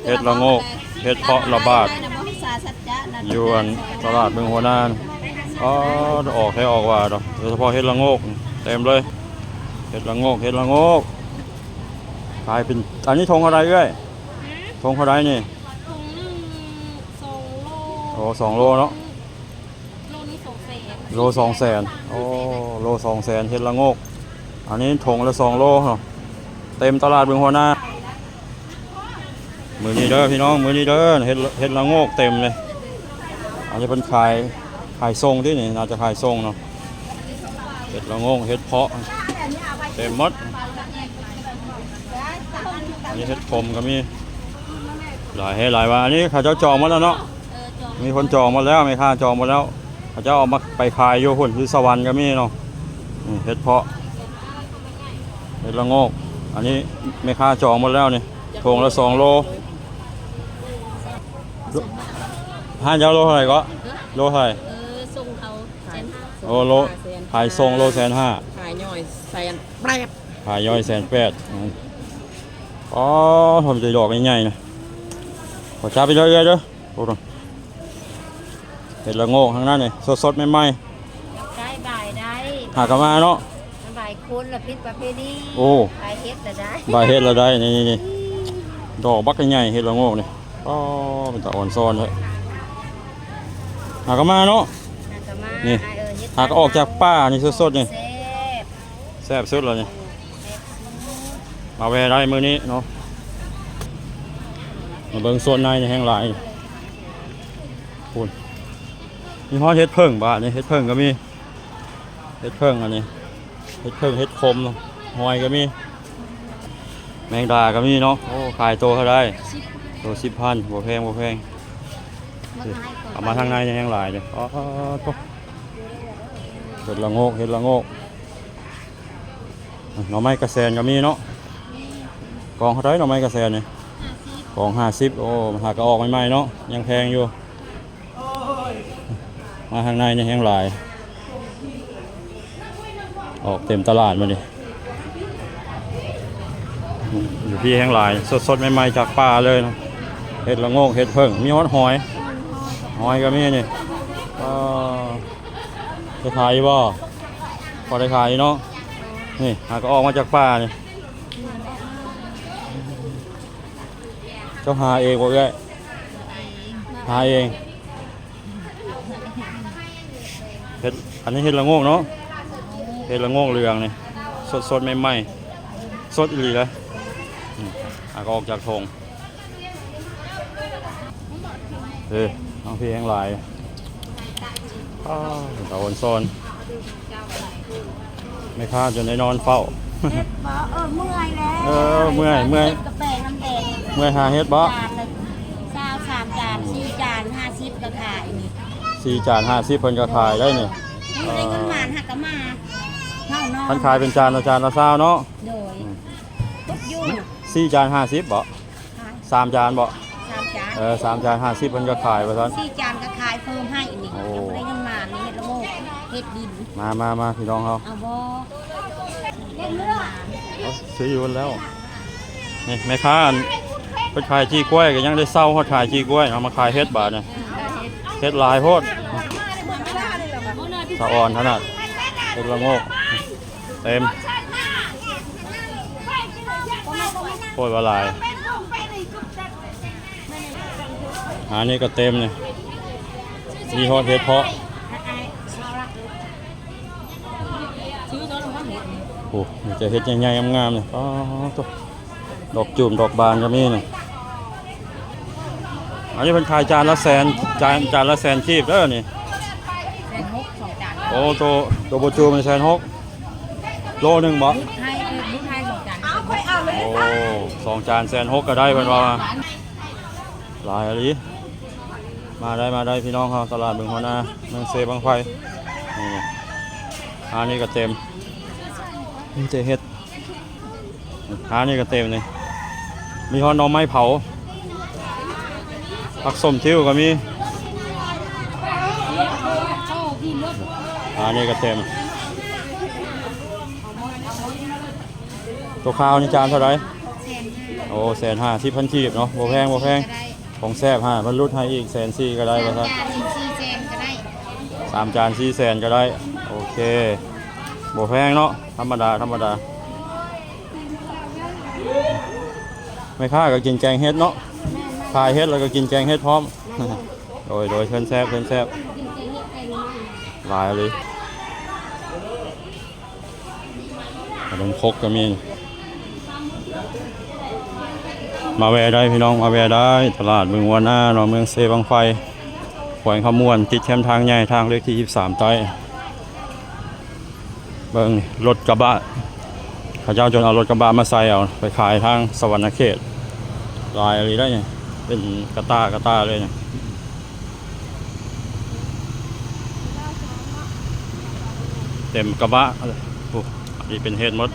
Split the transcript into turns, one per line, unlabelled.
เฮ็ดละโงกเฮ็ดเพาะระบาดอยู่อันตลาดเมืองหัวนาอ๋อออกให้ออกว่าดอกโดยเฉพาะเฮ็ดละโงกเต็มเลยเฮ็ดละโงกขายเป็นอันนี้ธงอะไรเอ้ยธงอะไรนี่
ถุงหนึ่ง2 โล
โอ้2 โลเนาะ
โลนี้200,000
โล200,000โอ้โล200,000เฮ็ดละโงกอันนี้ธงละ2 โลเนาะเต็มตลาดเมืองหัวนามื้อนี้เด้อพี่น้องมื้อนี้เด้อเฮ็ดละโงกเต็มเลยอันนี้เพิ่นขายส่งที่นี่น่าจะขายส่งเนาะเฮ็ดละโงกเฮ็ดเพาะเต็มหมดอันนี้เฮ็ดคมก็มีหลายว่าอันนี้เขาเจ้าจองมาแล้วเนาะมีคนจองมาแล้วไม่ค่าจองมาแล้วเขาเจ้าเอามาไปขายอยู่พุ่นที่สวรรค์ก็มีเนาะเฮ็ดเพาะเฮ็ดละโงกอันนี้ไม่ค่าจองมาแล้วนี่ถุงละ2 โลห้าเจ้าโลเท่าไหร่ก็โลเท่าไหร่
ส่งเขา150,000
โอ้โลขายส่งโล150,000
ขายย่อย180,000
ขายย่อย180,000อ๋อทำใจดอกใหญ่ๆนะขอจับไปเลยเด้อโอ้โหเห็ดละโงกข้างหน้านี่สดๆใหม่
ๆได้บ่ายได้
หากมาเนาะ
บ่ายคนละพิษประเภทนี้
โอ้
บ่ายเฮ็ดละได้
บ่ายเฮ็ดละได้นี่ดอกบักใหญ่เห็ดละโงกนี่อ๋อเป็นตะอ่อนซ้อนเลยหากมาเนาะนี่หากออกจากป่านี่สดๆนี่แซ่บสุดเลยนี่มาแวะได้มื้อนี้เนาะมาเบิ่งโซนในแห้งหลายคุณมีฮอดเฮ็ดเพิ่งบ้านี่เฮ็ดเพิ่งก็มีเฮ็ดเพิ่งอันนี้เฮ็ดเพิ่งเฮ็ดคมหอยก็มีแมงดาก็มีเนาะโอ้ขายโตเท่าได้โต10,000บ่แพงเอามาทางในแห้งหลายเลยอ๋อเฮ็ดละโงกหน่อไม้กระแสนก็มีเนาะกองเท่าไรหน่อไม้กระแสนนี่กอง50โอ้หากระออกใหม่ๆเนาะยังแพงอยู่มาข้างในนี่แห้งหลายออกเต็มตลาดมาดิอยู่ที่แห้งหลายสดๆใหม่ๆจากป่าเลยนะเห็ดละโงกเห็ดเพิ่งมีฮอดหอยก็มีนี่จะขายบ่พอได้ขายเนาะนี่หากระออกมาจากป่านี่เจ้าหาเองบ่ได้หาเองเห็ดอันนี้เห็ดละโงกเนาะเห็ดละโงกเหลืองนี่สดใหม่ๆสดอีหลีเลยก็ออกจากธงน้องพี่แห้งหลายตะวันซ้อนไม่คาดจนได้นอนเฝ้า
เมื่อยแล้ว
เมื่อย
กาแฟน้ำแดง
เมื่อยหาเฮ็ดบ่
3 จาน4 จาน50ก็ขายนี่
4 จาน50เพิ่นก็ขายได้นี่
ได้เงินหมานหักกะมาเฮาเนาะ
เพิ่นขายเป็นจานละ20เนาะ
โดยทุกอยู่
4 จาน50บ่3 จานบ่3 จาน50เพิ่นก็ขายว่าซั่น
4 จานก็ขายเพิ่มให้นี่ได้เงินหมานนี่เฮ็ดละโงกเฮ็ดดิน
มาพี่น้องเฮา
เอาบ่
ซื้ออยู่แล้วนี่แม่ค้าเพิ่นขายจี้กล้วยก็ยังได้เซาฮอดขายจี้กล้วยเอามาขายเฮ็ดบาทนี่เฮ็ดหลายโพดสะอ่อนขนาดเฮ็ดละโงกเต็มโพดว่าหลายอันนี้ก็เต็มนี่มีฮอดเฮ็ดเพาะโอ้จะเฮ็ดใหญ่ๆงามๆนี่อ๋อดอกจุ่มดอกบานก็มีนี่อันนี้เป็นขายจานละ100,000จานละ100,000คีบเด้อนี่
160 2 จาน
โอ้ตัวโบจูมัน160,000โลนึงบ่
ให้2 จาน
โอ้2 จาน160,000ก็ได้เพิ่นว่าหลายอะไรมาได้พี่น้องเขาตลาดเมืองหัวนาเมืองเซบางไฟนี่อันนี้ก็เต็มนี่จะเฮ็ดอันนี้ก็เต็มเลยมีฮอนหน่อไม้เผาผักส้มทิวก็มีอันนี้ก็เต็มตัวข้าวนี่จานเท่าไหร่โอ้ โอ้150,000กีบเนาะบ่แพงบ่แพงของแซ่บฮะมันลดให้อีก140,000ก็ได้ว่า
จา
ซะ
น4แสนก็ได้
3จาน400,000ก็ได้โอเคบ่แพงเนาะธรรมดาธรรมดาไม่ค่าก็กินแกงเฮ็ดเนาะขายเฮ็ดแล้วก็กินแกงเฮ็ดพร้อม โดยเพิ่นแซ่บเพิ่นแซ่บหลายเลยขนมครกก็มีมาแวะได้พี่น้องมาแวะได้ตลาดเมืองวัวหน้าเนาะเมืองเซบังไฟแขวงขมวนติดแคมทางใหญ่ทางเลขที่23ใต้เบิ่งนี่รถกระบะเขาเจ้าจนเอารถกระบะมาใส่เอาไปขายทางสวรรณเขตลายอะไรได้เนี่ยเป็นกระต้าเลยเนี่ยเต็มกระบะโอ้อันนี้เป็นเฮ็ดหมด